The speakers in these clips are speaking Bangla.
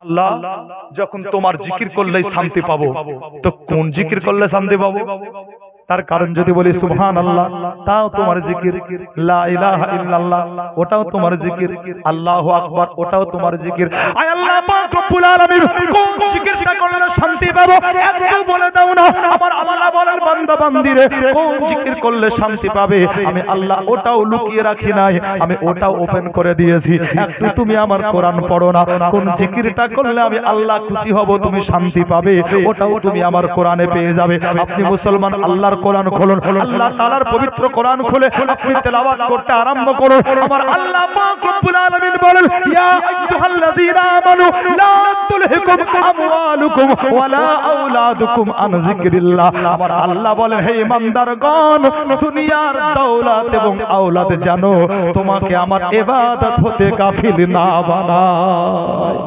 আল্লাহ যখন তোমার জিকির করলেই শান্তি পাবো, তো কোন জিকির করলে শান্তি পাবো? তার কারণ যদি বলি সুবহানাল্লাহ, তাও তোমার জিকির, লা ইলাহা ইল্লাল্লাহ ওটাও তোমার জিকির, আল্লাহু আকবার ওটাও তোমার জিকির। আয় আল্লাহ পাক রব্বুল আলামিন, কোন জিকিরটা করলে শান্তি পাবো একটু বলে দাও না। আমার আল্লাহ বলেন, বান্দা বান্দিরে কোন জিকির করলে শান্তি পাবে, আমি আল্লাহ ওটাও লুকিয়ে রাখি নাই, আমি ওটাও ওপেন করে দিয়েছি। একটু তুমি আমার কোরআন পড়ো না, কোন জিকিরটা করলে আমি আল্লাহ খুশি হব, তুমি শান্তি পাবে, ওটাও তুমি আমার কোরআনে পেয়ে যাবে। আপনি মুসলমান, আল্লাহর কোরআন খুলুন, আল্লাহ তাআলার পবিত্র কোরআন খুলে আপনি তেলাওয়াত করতে আরম্ভ করুন। আমার আল্লাহ পাক রব্বুল আলামিন বলেন, ইয়া আইয়ুহাল্লাযীনা আমানু লা তুলহিকুম আমওয়ালুকুম ওয়ালা আওলাদুকুম আন যিকরিল্লাহ। আমার আল্লাহ বলেন, হে ইমানদারগণ, দুনিয়ার দৌলত এবং আওলাদ জানো তোমাকে আমার ইবাদত হতে গাফিল না বানায়।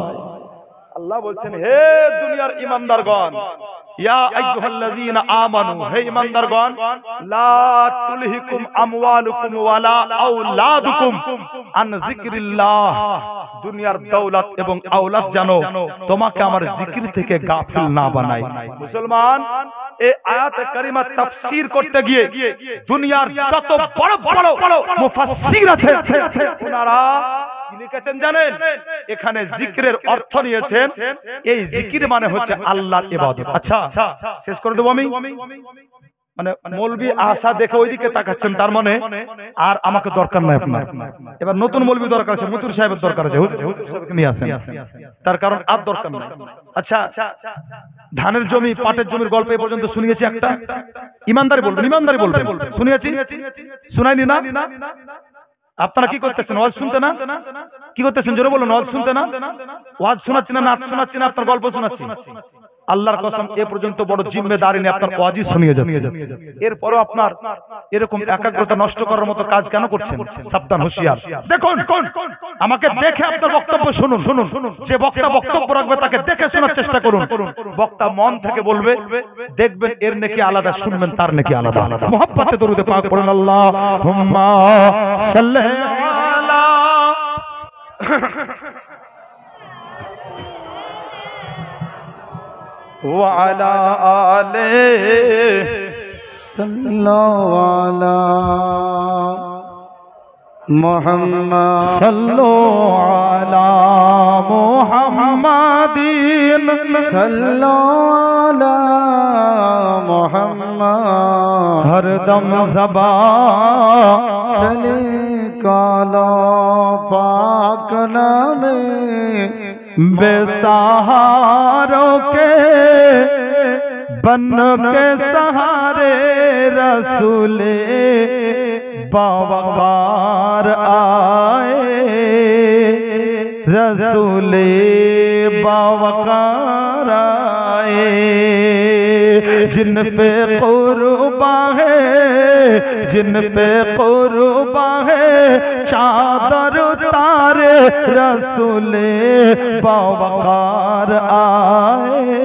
আল্লাহ বলছেন, হে দুনিয়ার ইমানদারগণ, ইয়া আইয়ুহাল্লাযীনা আমানু, হে ইমানদারগণ, লা তুলহিকুম আমওয়ালুকুম ওয়ালা আওলাদুকুম আন যিকরিল্লাহ। দুনিয়ার দৌলত এবং আওলাদ জানো তোমাকে আমার জিকির থেকে গাফিল না বানায়। মুসলমান, এই আয়াত কারিমা তাফসীর করতে গিয়ে দুনিয়ার যত বড় বড় মুফাসসির আছে ওনারা কি লিখেছেন জানেন? এখানে জিকিরের অর্থ নিয়েছেন, এই জিকির মানে হচ্ছে আল্লাহর ইবাদত। আচ্ছা, শেষ করে দেব আমি। মানে মৌলবি আশা দেখে ওইদিকে তাকাচ্ছেন, তার মানে আর আমাকে দরকার নাই আপনার। এবার নতুন মৌলবি দরকার আছে, মুতুর সাহেবের দরকার আছে, নিয়ে আসেন, তার কারণ আর দরকার নাই। আচ্ছা, ধানের জমি পাটের জমির গল্প এ পর্যন্ত শুনিয়েছি একটা? ইমানদারি বলবেন, ইমানদারি বলবেন, শুনিয়েছি? শুনাইনি না? আপনারা কি করতেছেন? ওয়াজ শুনতে না? কি করতেছেন জোরে বলুন। ওয়াজ শুনতে না? ওয়াজ শোনাচ্ছি না, নাচ শোনাচ্ছি না, আপনার গল্প শোনাচ্ছি। আল্লাহর কসম, এ পর্যন্ত বড় জিম্মেদারি নিয়ে আপনার ওয়াজই শুনিয়ে যাচ্ছে। এরপরও আপনার এরকম একাগ্রতা নষ্ট করার মতো কাজ কেন করছেন? সাবধান, হুঁশিয়ার। দেখুন, আমাকে দেখে আপনার বক্তব্য শুনুন। যে বক্তা বক্তব্য রাখবে তাকে দেখে শোনার চেষ্টা করুন। বক্তা মন থেকে বলবে, দেখবেন এর নাকি আলাদা, শুনবেন তার নাকি আলাদা। মুহাব্বতে দরুদে পাক পড়েন, আল্লাহুম্মা সাল্লি আলা وعلى آله صلى على محمد صلى على محمد صلى على محمد ہر دم زبان چلے کالا پاک نامے बेसहारों के बन के सहारे रसूले बावकार आए, रसूले बावकार आए। जिन पे कुर्बा है, जिन पे कुर्बा है चादर उतारे रसूले बावकार आए,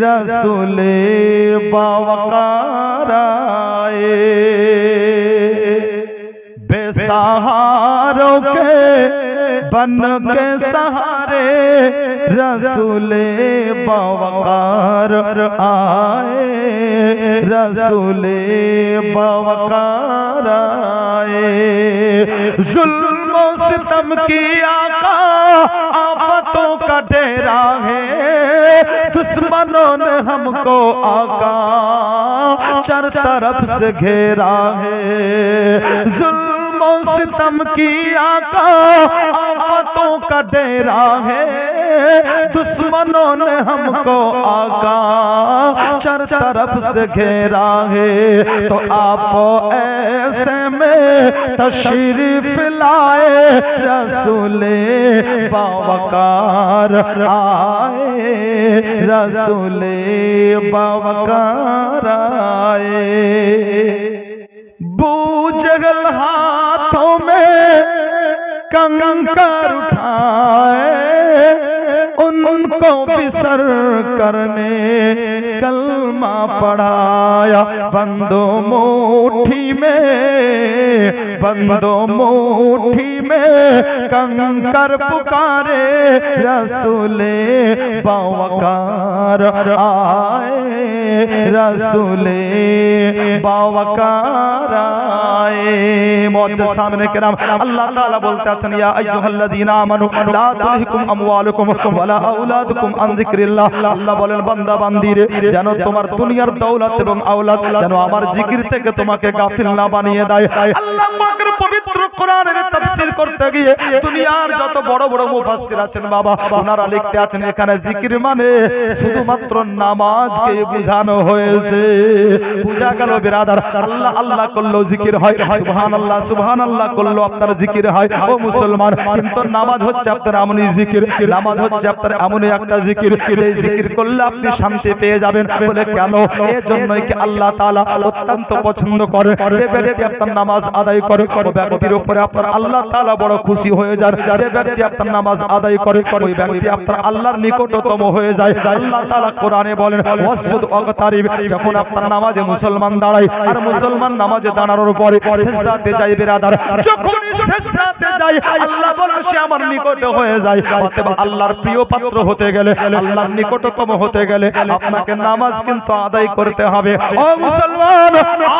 रसूले बावकार आए। बेसहारों के बन के सहारे रसूले बावकार आए, रसूले बावकार आए। जुल्म सितम की आका आफतों का डेरा है, दुश्मनों ने हमको आका चार तरफ से घेरा है। जुल्म सितम की आका आफतों का डेरा है, दुश्मनों ने हमको आका चार तरफ से घेरा है। तो आप ऐसे में तशरीफ लाए रसूले बावकार आए, रसूले बावकार आए। बूजगल हाथों में कंकर उठाए, उनको बिसर करने कलमा पढ़ाया। बंदो मुट्ठी में बंदो मुट्ठी में कंकर पुकारे रसूले बावकार आए रसूले बावकार आए। मौत सामने किराम अल्लाह ताला बोलते हैं या अय्युहल्लज़ीना आमनू ला तुलहिकुम अमवालुकुम वला औलादुकुम अन जिक्रिल्लाह। আল্লাহ বলেন বান্দা বান্দিরে যেন তোমার দুনিয়ার দৌলত এবং আওলাদ যেন আমার জিকির থেকে তোমাকে গাফিল না বানিয়ে দেয়। আল্লাহ পাকের পবিত্র কোরআনের তাফসীর করতে গিয়ে দুনিয়ার যত বড় বড় মুফাসসির আছেন বাবা ওনারা লিখতে আছেন এখানে জিকির মানে শুধুমাত্র নামাজকে বোঝানো হয়েছে। বুঝা গেল বিরাদার, আল্লাহ আল্লাহ করলেও জিকির হয়, সুবহানাল্লাহ সুবহানাল্লাহ করলেও আপনার জিকির হয় ও মুসলমান। কিন্তু নামাজ হচ্ছে আপনার এমনই জিকির, নামাজ হচ্ছে আপনার এমনই একটা জিকির, এই জিকির করলে আপনি শান্তি পেয়ে যাবেন। বলে কেন? এই জন্যই কি আল্লাহ তাআলা অত্যন্ত পছন্দ করে যে ব্যক্তি আপনার নামাজ আদায় করে ওই ব্যক্তির উপরে আপনার আল্লাহ তাআলা বড় খুশি হয়ে যান। যে ব্যক্তি আপনার নামাজ আদায় করে ওই ব্যক্তি আপনার আল্লাহর নিকটতম হয়ে যায়। আল্লাহ তাআলা কোরআনে বলেন ওয়াসজুদ ওয়াকতারিব, যখন আপনার নামাজে মুসলমান দাঁড়ায় আর মুসলমান নামাজে দাঁড়ানোর পরে সিজদাতে যায় বিরাদার, যখন সিজদাতে যায় আল্লাহ বলেন সে আমার নিকটে হয়ে যায়। অতএব আল্লাহর প্রিয় পাত্র হতে গেলে আল্লাহর নিকটতম হতে গেলে আপনাকে নামাজ কিন্তু আদায় করতে হবে। ও মুসলমান,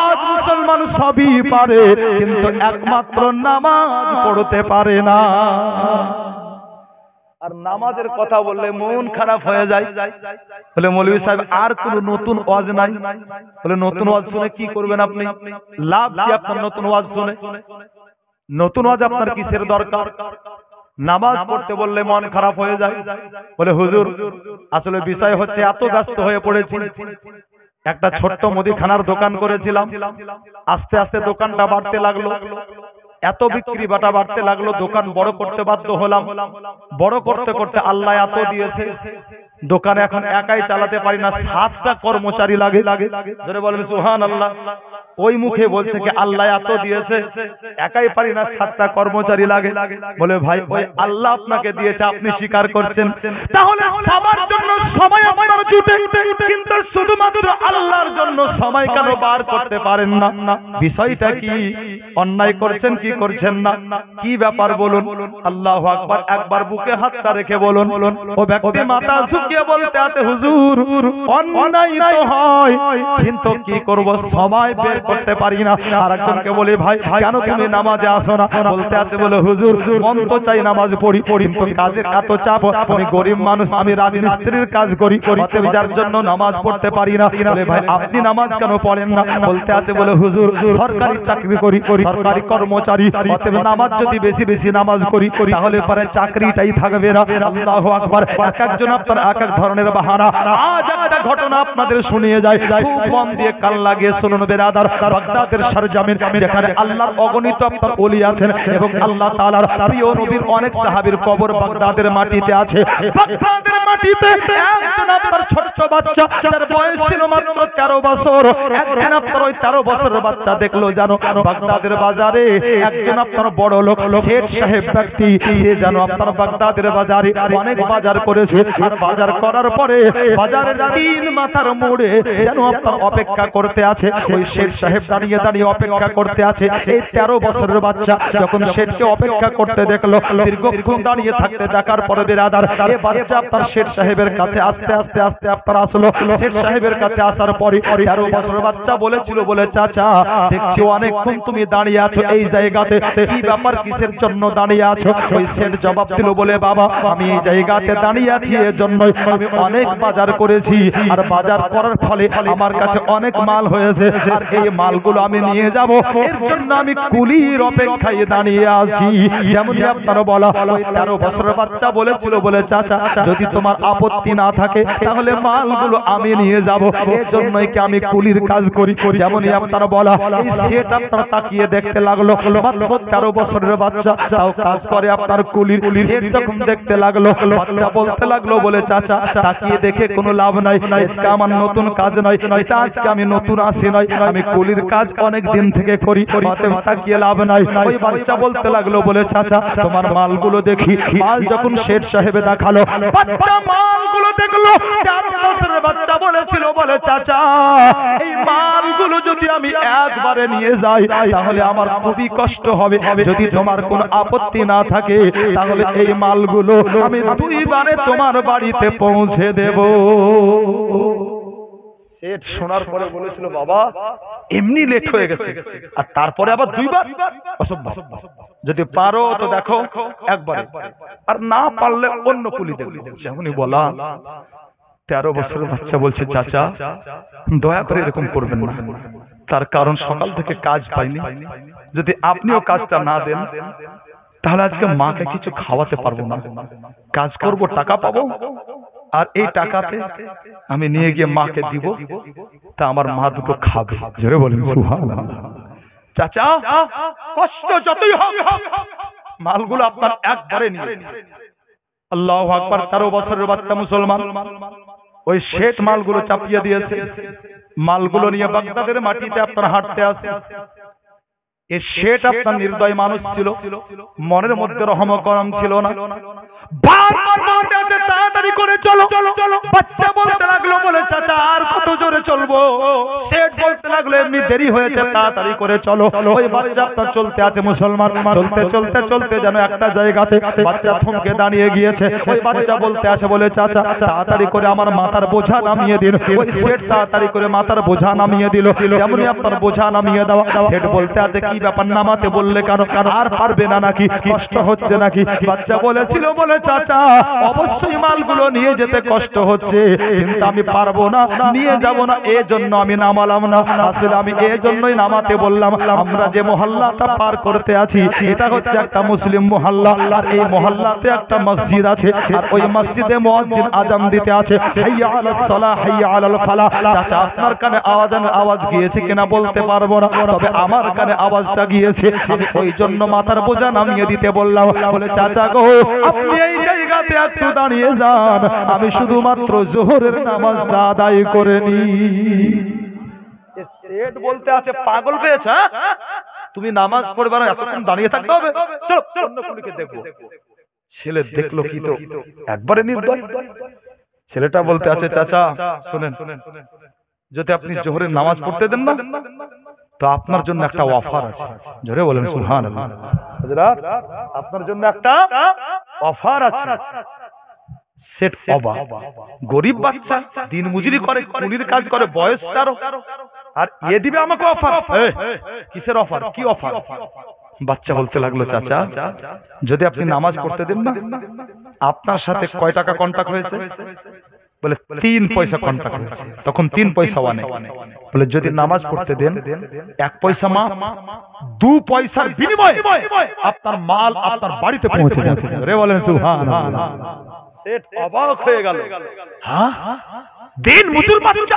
আজ মুসলমান সবই পারে কিন্তু একমাত্র নামাজ পড়তে পারে না। আর নামাজের কথা বললে মন খারাপ হয়ে যায়। বলে মৌলভী সাহেব আর কোন নতুন ওয়াজ নাই? বলে নতুন ওয়াজ শুনে কি করবেন আপনি? লাভ কি আপনার নতুন ওয়াজ শুনে? নতুন ওয়াজ আপনার কিসের দরকার? নামাজ পড়তে বললে মন খারাপ হয়ে যায়। বলে হুজুর আসলে বিষয় হচ্ছে এত ব্যস্ত হয়ে পড়েছি, একটা ছোট্ট মুদিখানার দোকান করেছিলাম, আস্তে আস্তে দোকানটা বাড়তে লাগলো, এত বিক্রি বাটা বাড়তে লাগলো, দোকান বড় করতে বাধ্য হলাম। বড় করতে করতে আল্লাহ এত দিয়েছে দোকান এখন একাই চালাতে পারি না, 7টা কর্মচারী লাগে। জোরে বলেন সুবহানাল্লাহ। ওই মুখে বলছে কি আল্লাহ এত দিয়েছে একাই পারি না, 7টা কর্মচারী লাগে। বলে ভাই ওই আল্লাহ আপনাকে দিয়েছে আপনি স্বীকার করছেন, তাহলে সবার জন্য সময় আপনার জুটে কিন্তু শুধুমাত্র আল্লাহর জন্য সময় কেন বার করতে পারেন না? বিষয়টা কি? অন্যায় করছেন কি করছেন না? কি ব্যাপার বলুন? আল্লাহু আকবার। একবার বুকে হাতটা রেখে বলুন। ও ব্যক্তি মাথা ঝুঁকিয়ে বলতে আছে হুজুর অন্যায় তো হয় কিন্তু কি করব সময় বের করতে পারি না। আরেকজনকে বলি ভাই কেন তুমি নামাজে আসো না? বলতে আছে বলে হুজুর মন তো চাই নামাজ পড়ি কিন্তু কাজের এত চাপ, আমি গরিব মানুষ, আমি রাজমিস্ত্রির কাজ করি, অতএব যার জন্য নামাজ পড়তে পারি না। বলে ভাই আপনি নামাজ কেন পড়েন না? বলতে আছে বলে হুজুর সরকারি চাকরি করি, সরকারি কর্মচারী, অতএব নামাজ যদি বেশি বেশি নামাজ করি তাহলে পরে চাকরিটাই থাকবে না। আল্লাহু আকবার। এক একজন আপনার এক এক ধরনের বাহানা। আজ একটা ঘটনা আপনাদের শুনিয়ে যায়, খুব মন দিয়ে কান লাগিয়ে শুনুন বেরাদার। বাগদাদের সরজমিন যেখানে আল্লাহর অগণিত আপনার ওলি আছেন এবং আল্লাহ তাআলার প্রিয় নবীর অনেক সাহাবীর কবর বাগদাদের মাটিতে আছে। বাগদাদের মাটিতে একজন আপনার ছোট্ট বাচ্চা, তার বয়স ছিল মাত্র 13 বছর। একদিন আপনার ওই 13 বছরের বাচ্চা দেখলো জানো বাগদাদের বাজারে একজন আপনার বড় লোক শেঠ সাহেব ব্যক্তি, সে জানো আপনার বাগদাদের বাজারে অনেক বাজার করেছে। আর বাজার করার পরে বাজারের 3 মাথার মোড়ে যেন আপনার অপেক্ষা করতে আছে। ওই শেঠ সাহেব দাঁড়িয়ে দাঁড়িয়ে অপেক্ষা করতে আছে। এই 13 বছরের বাচ্চা যখন শেঠকে অপেক্ষা করতে দেখলো, দীর্ঘক্ষণ দাঁড়িয়ে থাকতে দেখার পরে বিরাদার এই বাচ্চা আপনার শেঠ সাহেবের কাছে আস্তে আস্তে আস্তে আপনার আসলো। শেঠ সাহেবের কাছে আসার পরে 13 বছরের বাচ্চা বলেছিল বলে চাচা দেখছি অনেকক্ষণ তুমি দাঁড়িয়ে আছো এই জায়গাতে, কি ব্যাপার কিসের জন্য দাঁড়িয়ে আছো? ওই শেঠ জবাব দিল বলে বাবা আমি এই জায়গাতে দাঁড়িয়ে আছি এর জন্যই আমি অনেক বাজার করেছি, আর বাজার করার ফলে আমার কাছে অনেক মাল হয়েছে, আর এই মালগুলো আমি নিয়ে যাব এর জন্য আমি কুলির অপেক্ষায় দাঁড়িয়ে আছি। যেমন আপনারা বলা ওই 13 বছরের বাচ্চা বলেছিল বলে চাচা যদি তোমার আপত্তি না থাকে তাহলে মালগুলো আমি নিয়ে যাব এর জন্যই কি আমি কুলির কাজ করি। যেমনই আপনারা বলা এই সেট আপনারা তাকিয়ে দেখতে লাগলো, মাত্র 13 বছরের বাচ্চা তাও কাজ করে আপনার কুলির। সেট যখন দেখতে লাগলো বাচ্চা বলতে লাগলো বলে চাচা তাকিয়ে দেখে কোনো লাভ নাই, আজকে আমার নতুন কাজ নয়, এটা আজকে আমি নতুন আসি নয়, আমি কুলির কাজ অনেক দিন থেকে করি, অতএব তাকিয়ে লাভ নাই। ওই বাচ্চা বলতে লাগলো বলে চাচা তোমার মালগুলো দেখি। মাল যখন শেঠ সাহেবে দেখালো বাচ্চা মালগুলো লাগলো। 13 বছরের বাচ্চা বলেছিল, বলে চাচা এই মালগুলো যদি আমি একবারে নিয়ে যাই তাহলে আমার খুবই কষ্ট হবে, যদি তোমার কোনো আপত্তি না থাকে তাহলে এই মালগুলো আমি 2 বারে তোমার বাড়িতে পৌঁছে দেব। সেট শোনার পরে বলেছিল, বাবা এমনি লেট হয়ে গেছে, আর তারপরে আবার 2 বার, অসম্ভব। যদি পারো তো দেখো একবারে, আর না পারলে অন্য কুলি দেখো। যেমনই বলা 13 বছরের বাচ্চা বলছে, চাচা দয়া করে এরকম করবেন না, তার কারণ সকাল থেকে কাজ পাইনি, যদি আপনিও কাজটা না দেন তাহলে আজকে মাকে কিছু খাওয়াতে পারবো না। কাজ করব, টাকা পাবো, আর এই টাকাতে আমি নিয়ে গিয়ে মাকে দিব, তা আমার মা দুটো খাবে। জোরে বলেন সুবহানাল্লাহ। চাচা কষ্ট যতই হোক মালগুলো আপনার একবারে নিয়ে। আল্লাহু আকবার। 13 বছরের বাচ্চা মুসলমান, ওই শেঠ মালগুলো চাপিয়ে দিয়েছে, মালগুলো নিয়ে বাগদাদের মাটিতে আপনার হাঁটতে আসে। এই শেঠ আপনার নির্দয় মানুষ ছিল, মনের মধ্যে রহম করম ছিল না, বারবার বলতে আছে তাড়াতাড়ি করে চলো। বাচ্চা বলতে লাগলো, বলে চাচা আর কত জোরে চলবো? শেঠ বলতে লাগলো এমনি দেরি হয়েছে, তাড়াতাড়ি করে চলো। ওই বাচ্চা আপনার চলতে আছে মুসলমান, চলতে চলতে চলতে যেন একটা জায়গাতে বাচ্চা থমকে দাঁড়িয়ে গিয়েছে। ওই বাচ্চা বলতে আছে, বলে চাচা তাড়াতাড়ি করে আমার মাথার বোঝা নামিয়ে দিন। ওই শেঠ তাড়াতাড়ি করে মাথার বোঝা নামিয়ে দিল। যেমনই আপনার বোঝা নামিয়ে দেওয়া, শেঠ বলতে আছে কি ব্যাপার, নামাতে বললে কেন, আর পারবে না নাকি, কষ্ট হচ্ছে নাকি? বাচ্চা বলেছিল, বলে চাচা অবশ্যই মালগুলো নিয়ে যেতে কষ্ট হচ্ছে, কিন্তু আমি পারবো না, নিয়ে যাব না, এই জন্য আমি নামালাম না। আসলে আমি এই জন্যই নামাতে বললাম, আমরা যে মহল্লাটা পার করতে আছি এটা হচ্ছে একটা মুসলিম মহল্লা, আর এই মহল্লাতে একটা মসজিদ আছে, আর ওই মসজিদে মুয়াজ্জিন আযান দিতে আছে, হাইয়া আলাস সালাহ হাইয়া আলাল ফালাহ। চাচা আপনার কানে আওয়াজ গিয়েছে কিনা বলতে পারবো না, তবে আমার কানে আওয়াজটা গিয়েছে, আমি ওই জন্য মাথার বোঝা নামিয়ে দিতে বললাম। বলে চাচা গো আপনি এই জায়গাতে একটু দাঁড়িয়ে যান, আমি শুধুমাত্র যোহরের নামাজটা আদায় করে নি। সেট বলতে আছে পাগল পেয়েছে, তুমি নামাজ পড়বে না, এতক্ষণ দাঁড়িয়ে থাকতে হবে, চলো অন্য কুলিকে দেখবো। ছেলে দেখলো কি তো একবারে নির্দয়। ছেলেটা বলতে আছে, চাচা শুনেন, যদি আপনি জোহরের নামাজ পড়তে দেন না তো আপনার জন্য একটা অফার আছে। জোরে বলেন সুবহানাল্লাহ। হযরত আপনার জন্য একটা অফার আছে। সেট অবাক, গরিব বাচ্চা দিন মজুরি করে, কুলির কাজ করে, বয়স 13, আর এ দিবে আমাকে অফার? কিসের অফার, কি অফার? বাচ্চা বলতে লাগলো, চাচা যদি আপনি নামাজ পড়তে দেন না, আপনার সাথে কয় টাকা কন্ট্রাক্ট হয়েছে? বলে 3 পয়সা কন্ট্রাক্ট হয়েছে। তখন 3 পয়সা অনেক। বলে যদি নামাজ পড়তে দেন 1 পয়সা মাফ, 2 পয়সার বিনিময়ে আপনার মাল আপনার বাড়িতে পৌঁছে যাবে। রে বলেন সুবহানাল্লাহ। সেট অবাক হয়ে গেল, হ্যাঁ দিন মজুর বাচ্চা,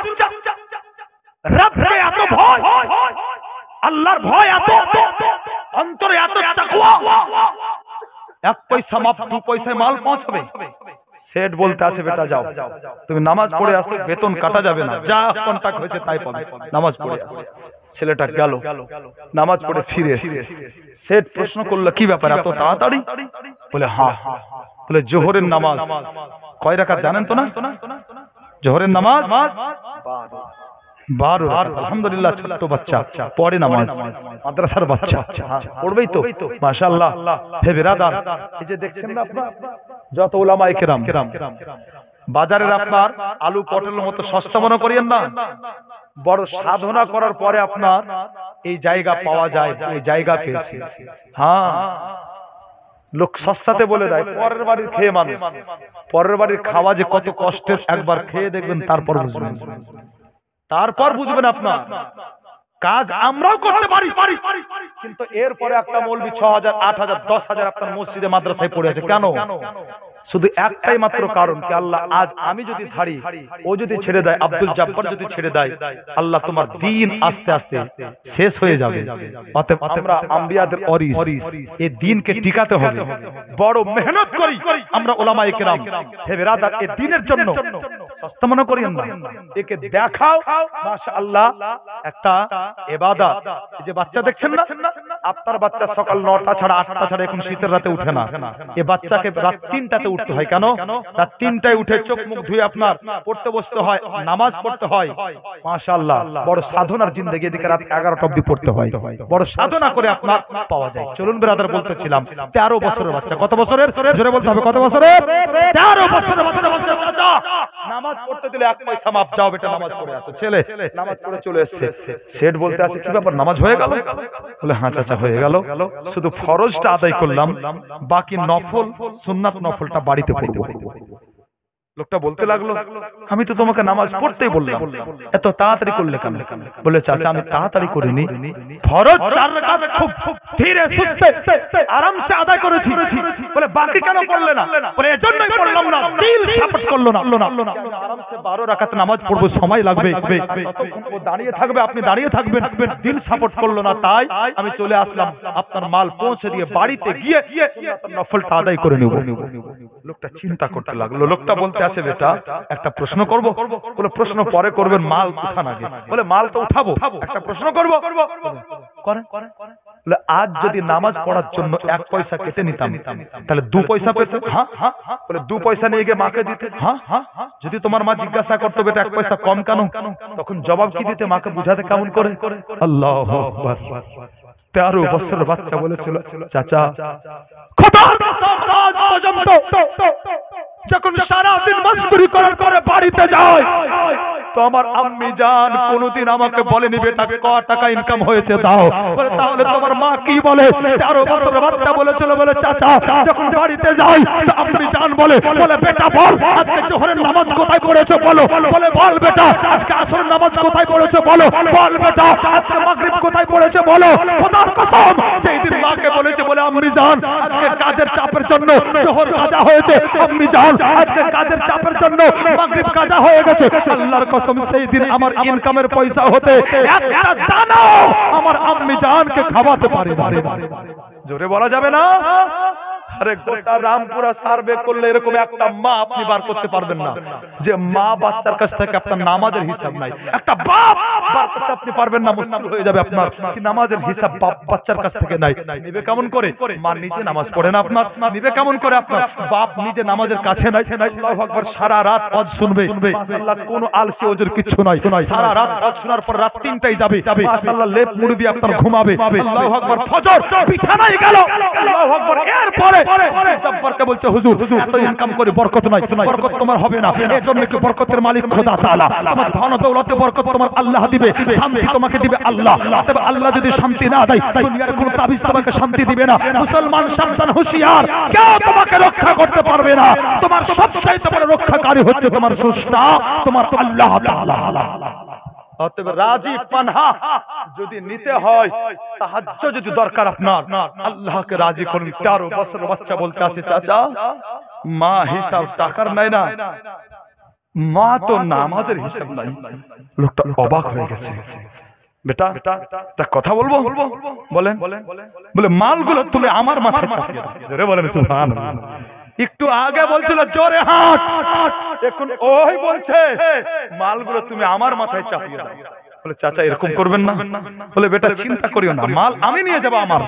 রবকে এত ভয়, আল্লাহর ভয় এত, অন্তরে এত তাকওয়া, 1 পয়সা মাফ 2 পয়সায় মাল পৌঁছাবে। সেট বলতে আছে, বেটা যাও তুমি নামাজ পড়ে আসো, বেতন কাটা যাবে না, যা কন্ট্রাক্ট হয়েছে তাই পাবে, নামাজ পড়ে আসো। ছেলেটা গেল, নামাজ পড়ে ফিরে এসে সেট প্রশ্ন করলো, কি ব্যাপার এত তাড়াতাড়ি? বলে হ্যাঁ। বলে জোহরের নামাজ কয় রাকাত জানেন তো না? জোহরের নামাজ 12 রাকাত। আলহামদুলিল্লাহ, ছোট্ট বাচ্চা পড়ে নামাজ, মাদ্রাসার বাচ্চা পড়বেই তো, মাশাআল্লাহ। হে বিরাদার, এই যে দেখছেন না আপনারা যত উলামায়ে কেরাম, বাজারের আপনার আলু পটলের মতো সস্তা মনে করিয়েন না, বড় সাধনা করার পরে আপনার এই জায়গা পাওয়া যায়, এই জায়গা পেয়েছে। হ্যাঁ, লোক সস্তাতে বলে দেয়, পরের বাড়ির খেয়ে মানুষ, পরের বাড়ির খাওয়া যে কত কষ্টের একবার খেয়ে দেখবেন, তারপর বুঝবেন, তারপর বুঝবেন আপনার কাজ আমরাও করতে পারি, কিন্তু এরপরে একটা মৌলবি 6000 8000 10000 আপনার মসজিদে মাদ্রাসায় পড়ে আছে। কেন? শুধু একটাই মাত্র কারণ কি, আল্লাহ আজ আমি যদি ছাড়ি, ও যদি ছেড়ে দেয়, আব্দুল জব্বার যদি ছেড়ে দেয়, আল্লাহ তোমার দ্বীন আস্তে আস্তে শেষ হয়ে যাবে। অতএব আমরা আম্বিয়াদের ওয়ারিস, এই দ্বীনকে টিকাতে হবে, বড় মেহনত করি আমরা উলামায়ে কেরাম। হে বিরাদার, এই দ্বীনের জন্য সস্তা মনে করিয়েন না, একে দেখাও মাশাআল্লাহ একটা ইবাদত। এই যে বাচ্চা দেখছেন না, আপনার বাচ্চা সকাল 9টা ছাড়া 8টা ছাড়া এখন শীতের রাতে উঠে না, এ বাচ্চাকে রাত 3টাতে উঠতে হয়। কেন? রাত 3টায় উঠে চোখ মুখ ধুয়ে আপনার পড়তে বসতে হয়, নামাজ পড়তে হয়। মাশাআল্লাহ, বড় সাধনার জিন্দেগি। এদিকে রাত 11টা অবধি পড়তে হয়, বড় সাধনা করে আপনার পাওয়া যায়। চলুন ব্রাদার, বলতেছিলাম 13 বছরের বাচ্চা। কত বছরের? জোরে বলতে হবে, কত বছরের? 13 বছরের বাচ্চা বলছে, চাচা নামাজ পড়তে দিলে 1 পয়সা মাপ, যাও বেটা নামাজ পড়ে আসো। ছেলে নামাজ পড়ে চলে এসেছে। সেট বলতে আছে, কি ব্যাপার, নামাজ হয়ে গেল? বলে হ্যাঁ চাচা হয়ে গেল, শুধু ফরজটা আদায় করলাম, বাকি নফল সুন্নাত নফলটা বাড়িতে পড়ব। লোকটা বলতে লাগলো, আমি তো তোমাকে নামাজ পড়তেই বললাম, এত তাড়াতাড়ি করলে কেন? বলে চাচা আমি তাড়াতাড়ি করিনি, ফরজ 4 রাকাত খুব ধীরে সুস্থে আরামসে আদায় করেছি। বলে বাকি কেন পড়লে না? বলে এজন্যই পড়লাম না, দিল সাপোর্ট করলো না। আরামসে 12 রাকাত নামাজ পড়বো, সময় লাগবে, ততক্ষণ ও দাঁড়িয়ে থাকবে, আপনি দাঁড়িয়ে থাকবেন, দিল সাপোর্ট করলো না, তাই আমি চলে আসলাম আপনার মাল পৌঁছে দিয়ে বাড়িতে গিয়ে সুন্নাত নফলটা আদায় করে নেব। লোকটা চিন্তা করতে লাগলো। লোকটা বলতে আছে, বেটা একটা প্রশ্ন করব? বলে প্রশ্ন পরে করবেন, মাল উঠান আগে। বলে মাল তো উঠাবো, একটা প্রশ্ন করব। করেন। বলে আজ যদি নামাজ পড়ার জন্য 1 পয়সা কেটে নিতাম তাহলে 2 পয়সা পেতে? হ্যাঁ। বলে 2 পয়সা নিয়ে গিয়ে মাকে দিতে? হ্যাঁ। যদি তোমার মা জিজ্ঞাসা করতো বেটা 1 পয়সা কম কেন, তখন জবাব কি দিতে? মাকে বুঝাতে কেমন করে? আল্লাহু আকবার। 13 বছরের বাচ্চা বলেছিল, চাচা খোদার কসম আজ পর্যন্ত যখন সারা দিন মজদুরি করার পরে বাড়িতে যায় তো আমার আম্মি জান কোনদিন আমাকে বলেনি বেটা ক টাকা ইনকাম হয়েছে দাও। বলে তাহলে তোমার মা কি বলে? 13 বছরের বাচ্চা বলেছিল, বলে চাচা যখন বাড়িতে যাই তো আম্মি জান বলে বেটা বল আজকে জোহরের নামাজ কোথায় পড়েছো বলো। বলে বল বেটা আজকে আসরের নামাজ কোথায় পড়েছো বলো। বল বেটা আজকে মাগরিব কোথায় পড়েছো বলো। খোদার কসম যেই দিন মাকে বলেছে, বলে আম্মি জান আজকে কাজের চাপের জন্য জোহর কাজা হয়েছে, আম্মি জান আজকে কাজের চাপের জন্য মাগরিব কাজা হয়ে গেছে, আল্লাহর কসম সেই দিন আমার ইনকামের পয়সা হতে একটা দানাও আমার আম্মি জানকে খাওয়াতে পারে না। জোরে বলা যাবে না? আরে গোটা রামপুরা সার্ভে করলে এরকম একটা মা আপনি বার করতে পারবেন না যে মা বাচ্চার কাছ থেকে আপনার নামাজের হিসাব নাই। একটা বাপ বার করতে আপনি পারবেন না, মুশকিল হয়ে যাবে আপনার কি নামাজের হিসাব বাপ বাচ্চার কাছ থেকে নাই। নিবে কেমন করে? মা নিজে নামাজ পড়ে না আপনার, নিবে কেমন করে আপনার? বাপ নিজে নামাজের কাছে নাই। আল্লাহু আকবার। সারা রাত ওয়াজ শুনবে, মাশাআল্লাহ কোনো আলসি ওজের কিছু নাই। সারা রাত ওয়াজ শোনার পর রাত 3টায় যাবে, মাশাআল্লাহ লেপ মুড়ি দিয়ে আপনার ঘুমাবে। আল্লাহু আকবার। ফজর বিছানায় গেল, আল্লাহু আকবার। এরপরে জব্বারকে বলছে হুজুর এত ইনকাম করে বরকত নাই, বরকত তোমার হবে না। এজন্য কি বরকতের মালিক খোদা তাআলা, তোমার ধন দৌলতে বরকত তোমার আল্লাহ দিবে, শান্তি তোমাকে দিবে আল্লাহ। তবে আল্লাহ যদি শান্তি না দেয় দুনিয়ার কোনো তাবিজ তোমাকে শান্তি দিবে না। মুসলমান সাবধান হুঁশিয়ার, কেউ তোমাকে রক্ষা করতে পারবে না। তোমার সবচাইতে বড় রক্ষাকারী হচ্ছে তোমার স্রষ্টা, তোমার আল্লাহ তাআলা। অতএব রাজি পানহা যদি নিতে হয়, সাহায্য যদি দরকার আপনার, আল্লাহকে রাজি করুন। 13 বছরের বাচ্চা বলতে আছে, চাচা মা হিসাব টাকার নাই না, মা তো নামাজের হিসাব নাই। লোকটা অবাক হয়ে গেছে। বেটা একটা কথা বলবো? বলেন। বলে মালগুলো তুমি আমার মাথায় চাপিয়ে দাও। জোরে বলেন সুবহানাল্লাহ। একটু আগে বলছিল জোরে হাত, এখন ওই বলছে মালগুলো তুমি আমার মাথায় চাপিয়ে দাও। বলে চাচা এরকম করবেন না। বলে বেটা চিন্তা করিও না, মাল আমি নিয়ে যাবো আমার,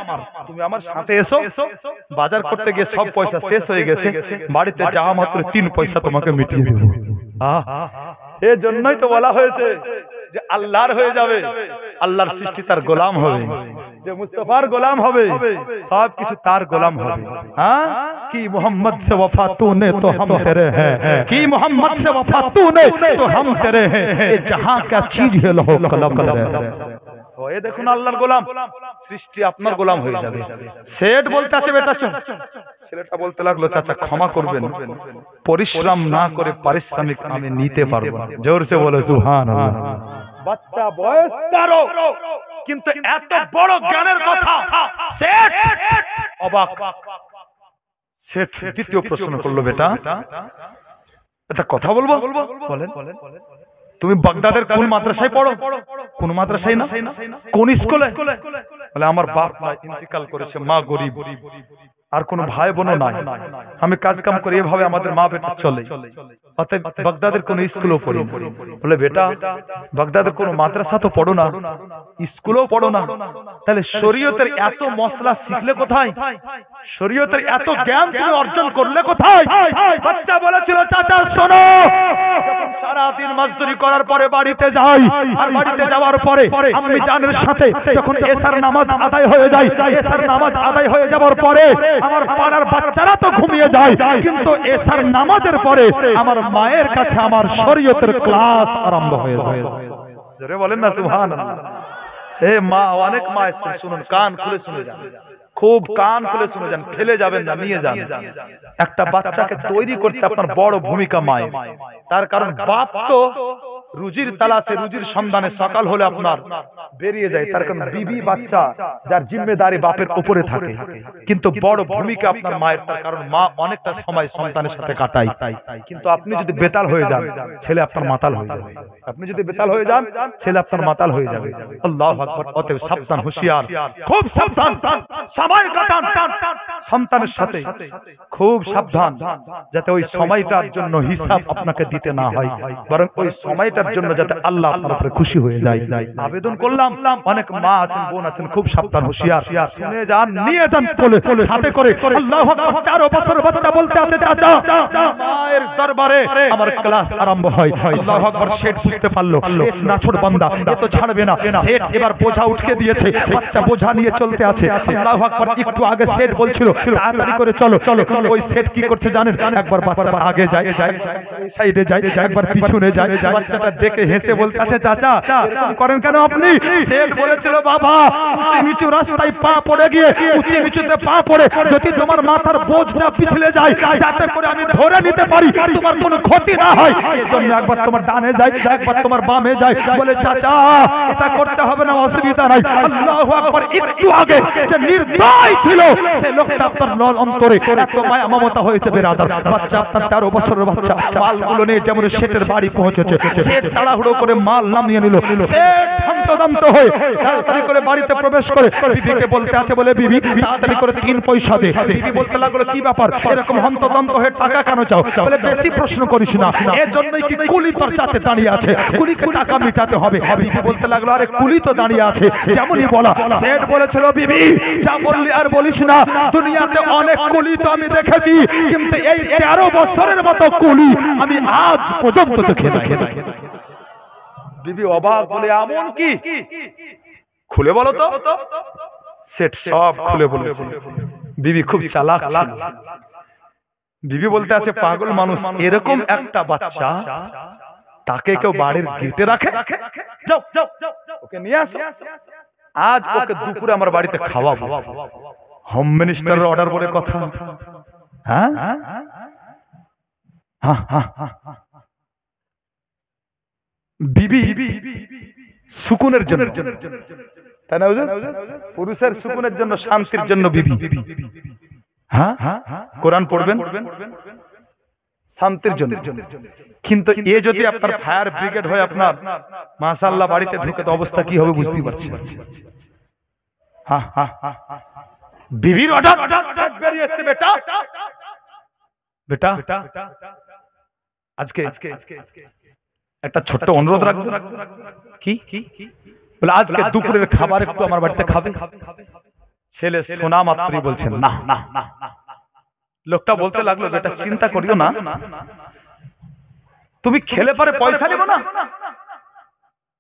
তুমি আমার সাথে এসো। বাজার করতে গিয়ে সব পয়সা শেষ হয়ে গেছে, বাড়িতে যাওয়া মাত্র 3 পয়সা তোমাকে মিটিয়ে দেবো। এই জন্যই তো বলা হয়েছে যে আল্লাহর হয়ে যাবে, আল্লাহর সৃষ্টি তার গোলাম হবে, যে মুস্তাফার গোলাম হবে সব কিছু তার গোলাম হবে। হ্যাঁ কি মোহাম্মদ से वफा तूने तो हम तेरे हैं, की मोहम्मद से वफा तूने तो हम तेरे हैं, ये जहां क्या चीज है लहो कलम तेरे। ওই দেখুন আল্লাহর গোলাম, সৃষ্টি আপনার গোলাম হয়ে যাবে। সেট বলতে আছে বেটা চল। ছেলেটা বলতে লাগলো, চাচা ক্ষমা করবেন, পরিশ্রম না করে পারিশ্রমিক আমি নিতে পারবো না। জোরসে বলে সুবহানাল্লাহ। বাচ্চা বয়স 13, কিন্তু এত বড় জ্ঞানের কথা সেট অবাক। সেট দ্বিতীয় প্রশ্ন করলো, বেটা এটা কথা বলবো? বলেন। তুমি বাগদাদের কোন মাদ্রাসায় পড়ো? কোন মাদ্রাসায় না, কোন স্কুলে? বলে আমার বাপ ইন্তেকাল করেছে, মা গরিব, আর কোনো ভাই বোনও নাই, আমি কাজ কাম করি, এভাবে আমাদের মা বেটা চলে। অতএব বাগদাদের কোনো স্কুলও পড়ি না। বলে বেটা বাগদাদের কোনো মাদ্রাসা তো পড়ো না, স্কুলও পড়ো না, তাহলে শরীয়তের এত মশলা শিখলে কোথায়? শরীয়তের এত জ্ঞান তুমি অর্জন করলে কোথায়? বাচ্চা বলেছিল চাচা শোনো, যখন সারা দিন মজদুরি করার পরে বাড়িতে যাই, আর বাড়িতে যাওয়ার পরে আম্মি জানের সাথে যখন এশার নামাজ আদায় হয়ে যায়, এশার নামাজ আদায় হয়ে যাওয়ার পরে আমার পাড়ার বাচ্চারা তো ঘুমিয়ে যায়, কিন্তু এশার নামাজের পরে আমার মায়ের কাছে আমার শরীয়তের ক্লাস আরম্ভ হয়ে যায়। জোরে বলেন না সুবহানাল্লাহ। হে মা, অনেক মা এসেছেন, শুনুন, কান খুলে শুনে যান, খুব কান খুলে শুনে যান, ফেলে যাবেন না, নিয়ে যান। একটা বাচ্চাকে তৈরি করতে আপনার বড় ভূমিকা মায়ের। তার কারণ বাপ তো রুজির তালাশে, রুজির সন্ধানে সকাল হলে আপনার বেরিয়ে যায়, তার কারণ বিবি বাচ্চা যার জিম্মেদারি বাপের উপরে থাকে, কিন্তু বড় ভূমিকা আপনার মায়ের। তার কারণ মা অনেকটা সময় সন্তানের সাথে কাটায়। কিন্তু আপনি যদি বেতাল হয়ে যান, ছেলে আপনার মাতাল হয়ে যাবে। আপনি যদি বেতাল হয়ে যান, ছেলে আপনার মাতাল হয়ে যাবে। আল্লাহু আকবার। অতএব সাবধান, হুঁশিয়ার, খুব সাবধান, সময় কাটান সন্তানের সাথে, খুব সাবধান, যাতে ওই সময়টার জন্য হিসাব আপনাকে দিতে না হয়, বরং ওই সময়টার জন্য যাতে আল্লাহ আপনার উপরে খুশি হয়ে যায়। আবেদন করলাম, অনেক মা আছেন, বোন আছেন, খুব সাবধান, হুঁশিয়ার, শুনে যান, নিয়ে যান বলে সাথে করে। আল্লাহু আকবার। 13 বছর বাচ্চা বলতে আছে চাচা মায়ের দরবারে আমার ক্লাস আরম্ভ হয়। আল্লাহু আকবার। শেঠ বুঝতে পারলো না ছোট বান্দা এ তো ছাড়বে না, শেঠ এবার বোঝা উঠে দিয়েছে, বাচ্চা বোঝা নিয়ে চলতে আছে। আল্লাহু আকবার। একটু আগে শেঠ বলছিল তাড়াতাড়ি করে চলো, ওই শেঠ কি করছে জানেন? একবার বাচ্চাটা আগে যায়, সাইডে যায়, একবার পিছনে যায়। বাচ্চাটা দেখে হেসে বলতে আছে চাচা এরকম করেন কেন আপনি? শেঠ বলেছিল বাবা উঁচু নিচু রাস্তায় পা পড়ে গিয়ে উঁচু নিচুতে পা পড়ে যদি তোমার মাথার বোঝটা পিছলে যায়, যাতে করে আমি ধরে নিতে পারি, তোমার কোনো ক্ষতি না হয়, এর জন্য একবার তোমার ডানে যায়, একবার তোমার বামে যায়। বলে চাচা এটা করতে হবে না, অসুবিধা নাই। আল্লাহু আকবার। একটু আগে যে নির্দয় ছিল সে লোকটা আপনার অন্তরে এত মায়া মমতা হয়েছে বেরাদার। বাচ্চা আপনার 13 বছরের বাচ্চা মালগুলো নিয়ে যেমন শেঠের বাড়ি পৌঁছেছে, শেঠ তাড়াহুড়ো করে মাল নামিয়ে নিল। শেঠ হন্তদন্ত হয়ে তাড়াতাড়ি করে বাড়িতে প্রবেশ করে বিবিকে বলতে আছে, বলে বিবি তাড়াতাড়ি করে 3 পয়সা দে। বিবি বলতে লাগলো কি ব্যাপার, এরকম হন্তদন্ত হয়ে টাকা কেন চাও? বলে বেশি প্রশ্ন করিস না, এর জন্যই কি কুলি তোর চাতে দাঁড়িয়ে আছে, কুলিকে টাকা মিটাতে হবে। বিবি বলতে লাগলো আরে কুলি তো দাঁড়িয়ে আছে, যেমনই বলা। শেঠ বলেছিল বিবি যা বললি আর বলিস না, দুনিয়াতে অনেক কুলি তো আমি দেখেছি, কিন্তু এই 13 বছরের মতো কুলি আমি আজ পর্যন্ত দেখি না। বিবি অবাক, বলে এমন কি, খুলে বলো তো। সেট সব খুলে বলেছে। বিবি খুব চালাক ছিল। বিবি বলতে আছে পাগল মানুষ, এরকম একটা বাচ্চা তাকে কেউ বাড়ির গেটে রাখে? যাও ওকে নিয়ে আসো, আজ ওকে দুপুরে আমার বাড়িতে খাওয়াবো। হোম মিনিস্টারের অর্ডার বলে কথা। হ্যাঁ বিবি সুকুনের জন্য, তাই না হুজুর? পুরুষের সুকুনের জন্য, শান্তির জন্য বিবি। হ্যাঁ কোরআন পড়বেন শান্তির জন্য। কিন্তু এ যদি আপনার ফায়ার ব্রিগেড হয় আপনার মাশাআল্লাহ বাড়িতে ঢুকে, তো অবস্থা কি হবে বুঝতে পারছি। বিবির অর্ডার বেরিয়ে এসেছে, বেটা বেটা আজকে একটা ছোট্ট অনুরোধ রাখবো। কি বলে আজকে দুপুরের খাবার একটু আমার বাড়িতে খাবে? ছেলে শোনা মাত্রই বলছেন না না না। লোকটা বলতে লাগলো বেটা চিন্তা করিও না, তুমি খেলে পারে পয়সা নেব না,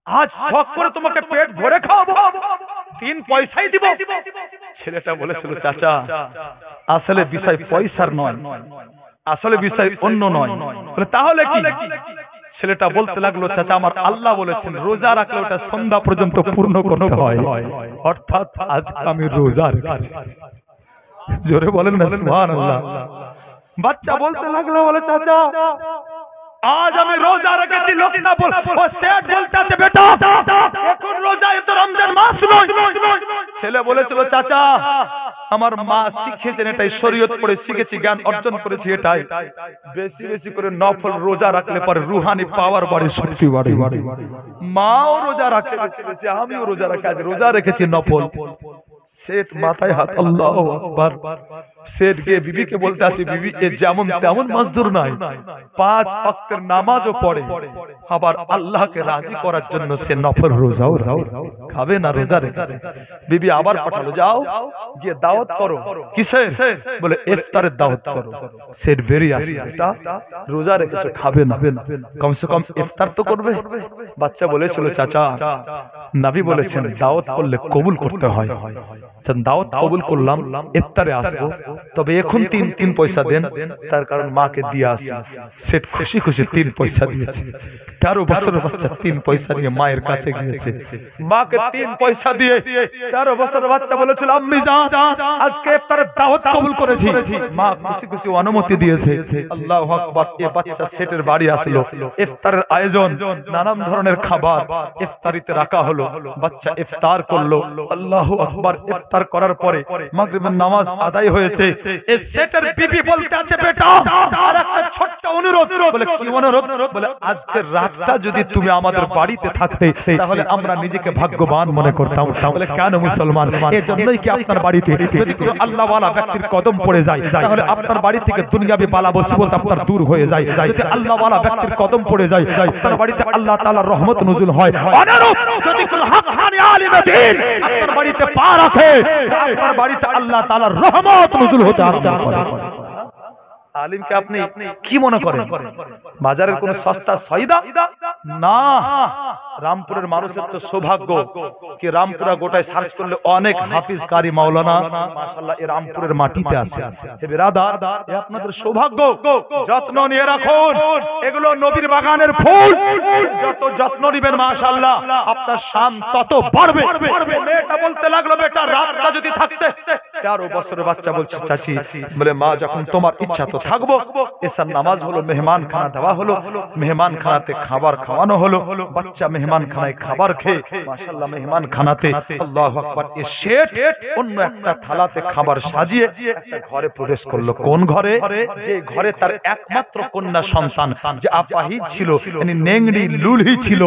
আজ শখ করে তোমাকে পেট ভরে খাওয়াবো, 3 পয়সাই দিব। ছেলেটা বলেছিল চাচা আসলে বিষয় পয়সার নয়, আসলে বিষয় অন্য নয়। বলে তাহলে কি? ছেলেটা বলতে লাগলো চাচা আমার আল্লাহ বলেছেন রোজা রাখলে ওটা সন্ধ্যা পর্যন্ত পূর্ণ করতে হয়, অর্থাৎ আজ আমি রোজা রেখেছি। জোরে বলেন না সুবহানাল্লাহ। বাচ্চা বলতে লাগলো, বলে চাচা আজ আমি রোজা রেখেছি। লোকটা বল ও সেট বলতে আছে বেটা এখন রোজা, এ তো রমজান মাস নয়। ছেলে বলেছিল চাচা আমার মা শিখিয়েছেন এটাই, শরীয়ত পড়ে শিখেছি, জ্ঞান অর্জন করেছি এটাই। বেশি বেশি করে নফল রোজা রাখলে পরে রুহানি পাওয়ার বাড়ে, শক্তি বাড়ে। মাও রোজা রাখে বেশি বেশি, আমিও রোজা রাখি, আজ রোজা রেখেছি নফল। সেট মাথায় হাত, আল্লাহু আকবার। সেট গিয়ে বিবিকে বলতে আছে, বিবি এ যেমন তেমন মজদুর নাই, 5 ওয়াক্তের নামাজও পড়ে, আবার আল্লাহকে রাজি করার জন্য সে নফল রোজাও খাবে না, রোজা রেখেছে। বিবি আবার পাঠালো, যাও গিয়ে দাওয়াত করো। কিসের? বলে ইফতারের দাওয়াত করো। সেট বেরিয়ে আসে, এটা রোজা রেখেছে, খাবে না, কমসে কম ইফতার তো করবে। বাচ্চা বলেছিল, চাচা নবী বলেছেন দাওয়াত করলে কবুল করতে হয়, দাওয়াত কবুল করলাম, ইফতারে আসবো, তবে এখন 3 পয়সা দেন, তার কারণ মাকে দিয়ে আসি। সেট খুশি খুশি 3 পয়সা দিয়েছে। 13 বছরের বাচ্চা 3 পয়সা নিয়ে মায়ের কাছে গিয়েছে, মাকে 3 পয়সা দিয়ে 13 বছরের বাচ্চা বলেছিল, আম্মি জান আজকে ইফতারের দাওয়াত কবুল করেছি। মা খুশি খুশি অনুমতি দিয়েছে। আল্লাহু আকবার। এই বাচ্চা সেটের বাড়ি আসলো, ইফতারের আয়োজন, নানান ধরনের খাবার ইফতারিতে রাখা হলো, বাচ্চা ইফতার করলো। আল্লাহু আকবার। ইফতার করার পরে মাগরিবের নামাজ আদায় হয়েছে। এই সেটের বিবি বলতে আছে, বেটা আর একটা ছোট্ট অনুরোধ। বলে কি অনুরোধ? বলে আজকের রাতটা যদি তুমি আমাদের বাড়িতে থাকতে তাহলে আমরা নিজেকে ভাগ্যবান মনে করতাম। বলে কেন মুসলমান? এই জন্যই কি আপনার বাড়িতে যদি কোনো আল্লাহ ওয়ালা ব্যক্তির কদম পড়ে যায় তাহলে আপনার বাড়ি থেকে দুনিয়াবি বালা মুসিবত আপনার দূর হয়ে যায়। যদি আল্লাহ ওয়ালা ব্যক্তির কদম পড়ে যায় আপনার বাড়িতে আল্লাহ তাআলার রহমত নজুল হয়। অনুরূপ যদি কোনো হাক্কানি আলিমে দ্বীন আপনার বাড়িতে পা রাখে আপনার বাড়িতে আল্লাহ তাআলার রহমত নজুল হতে আরম্ভ করে। আলিমকে আপনি কি মনে করেন? বাজারের কোন সস্তা সয়দা না। রামপুরের মানুষের তো সৌভাগ্য কি রামপুরা গোটায় সার্চ করলে অনেক হাফিজ কারি মাওলানা মাশাআল্লাহ এই রামপুরের মাটিতে আছে। হে বিরাদার, এ আপনাদের সৌভাগ্য। যত্ন নিয়ে রাখুন, এগুলো নবীর বাগানের ফুল। যত যত্ন নেবেন মাশাআল্লাহ আপনার শান তত বাড়বে। মেয়েটা বলতে লাগলো, বেটা রাতটা যদি থাকতে। 13 বছরের বাচ্চা বলছে, চাচি বলে মা যখন তোমার ইচ্ছা তো থাকবো। এসার নামাজ হলো, মেহমান খানা দেওয়া হলো, মেহমান খানাতে খাবার খাওয়ানো হলো। বাচ্চা মেহমান খানায় খাবার খেয়ে মাশাআল্লাহ মেহমান খানাতে আল্লাহু আকবার এ শেঠ অন্য একটা থালাতে খাবার সাজিয়ে একটা ঘরে প্রবেশ করলো। কোন ঘরে? যে ঘরে তার একমাত্র কন্যা সন্তান, যে আপাহিজ ছিল, মানে নেংড়ি লুলহি ছিল,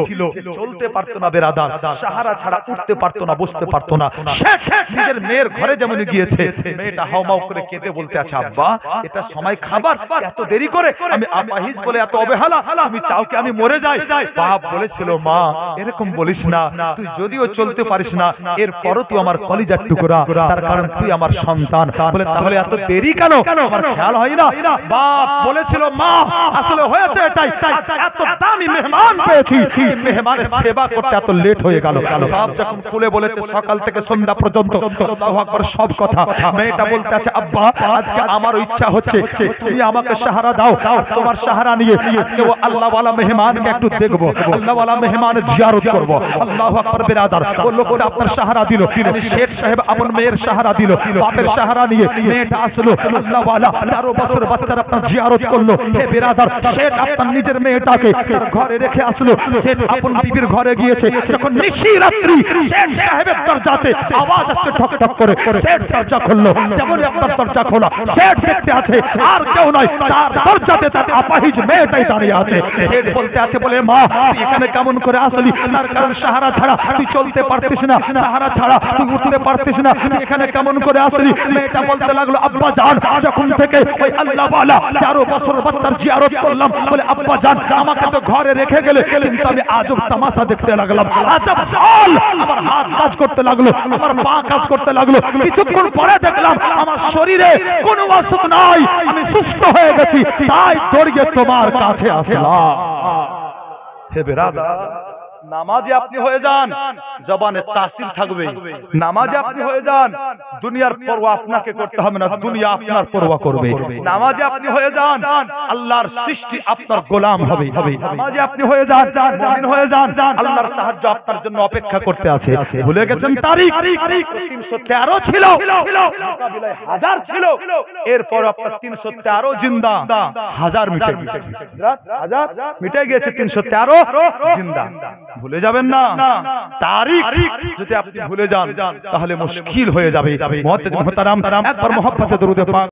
চলতে পারতো না বেরাদার, সাহারা ছাড়া উঠতে পারতো না, বসতে পারতো না। শেঠ নিজের মেয়ের ঘরে যেমন গিয়েছে, মেয়েটা হাওমাও করে কেঁদে বলতে আছে, আব্বা এটা সময় খাবার, এত দেরি করে, আমি আপাহিজ বলে এত অবহেলা, তুমি চাও কি আমি মরে যাই? বাপ বলেছিল, মা এরকম বলিস না, তুই যদিও চলতে পারিস না এরপরও তুই আমার কলিজার টুকরা, তার কারণ তুই আমার সন্তান। বলে তাহলে এত দেরি কেন? আমার খেয়াল হয় না। বাপ বলেছিল, মা আসলে হয়েছে এটাই, এত দামি মেহমান পেয়েছি, মেহমানের সেবা করতে এত লেট হয়ে গেল। সব যখন খুলে বলেছে সকাল থেকে সন্ধ্যা পর্যন্ত আল্লাহু আকবার সব কথা। মেয়েটা বলতে আছে, আব্বা আজকে আমার ইচ্ছা হচ্ছে তুমি আমাকে সাহারা দাও, তোমার সাহারা নিয়ে আজকে ও আল্লাহ ওয়ালা মেহমানকে একটু দেখবো, আল্লাহ ওয়ালা মেহমানের জিয়ারত করব। আল্লাহু আকবার বিরাদার, ও লোকটা আপনার সাহারা দিল, মানে শেখ সাহেব আপন মেয়ের সাহারা দিল, বাপের সাহারা নিয়ে মেয়েটা আসলো, আল্লাহ ওয়ালা 13 বছর বাচ্চার আপনার জিয়ারত করলো। হে বিরাদার, শেখ আপনার নিজের মেয়েটাকে তার ঘরে রেখে আসলো, শেখ আপন বিবির ঘরে গিয়েছে। যখন নিশি রাত্রি শেখ সাহেবের দরজাতে আওয়াজ আসছে ঠক ঠক করে, শেখ দরজা খুললো। যেমন আপনার দরজা খোলা, শেখ দেখতে আছে আর কেউ নয়, তার দরজাতে তার আপাহিজ মেয়েটাই দাঁড়িয়ে আছে। শেখ বলতে আছে, বলে মা তুই এখানে কেমন করে আসলি? তার কারণ সাহারা ছাড়া তুই চলতে পারতিস না, সাহারা ছাড়া তুই উঠতে পারতিস না, তুই এখানে কেমন করে আসলি? মেয়েটা বলতে লাগলো, আব্বা জান যখন থেকে ওই আল্লাহ ওয়ালা 13 বছর বাচ্চার জিয়ারত করলাম, বলে আব্বা জান আমাকে তো ঘরে রেখে গেলে, কিন্তু আমি আজব তামাশা দেখতে লাগলাম, আজব হাল, আমার হাত কাজ করতে লাগলো, আমার পা কাজ করতে লাগলো, কিছুক্ষণ পরে দেখলাম আমার শরীরে কোনো অসুখ নাই, আমি সুস্থ হয়ে গেছি, তাই দৌড়িয়ে তোমার কাছে আসলাম। হে বিরাদার, নামাজে আপনি হয়ে যান, জবানে তাসির থাকবে। নামাজে আপনি হয়ে যান, দুনিয়ার পরোয়া আপনাকে করতে হবে না, দুনিয়া আপনার পরোয়া করবে। নামাজে আপনি হয়ে যান, আল্লাহর সৃষ্টি আপনার গোলাম হবে। নামাজে আপনি হয়ে যান, মুমিন হয়ে যান, আল্লাহর সাহায্য আপনার জন্য অপেক্ষা করতে আছে। ভুলে গেছেন তারিখ 313 ছিল, মোকাবিলায় 1000 ছিল, এরপর আপনার 313 জিন্দা, 1000 মিটে গেছে, 1000 মিটে গেছে, 313 জিন্দা। ভুলে যাবেন না তারিখ, যদি আপনি ভুলে যান তাহলে মুশকিল হয়ে যাবে। মুহতারাম, একবার মুহাব্বতে দরুদ পাক।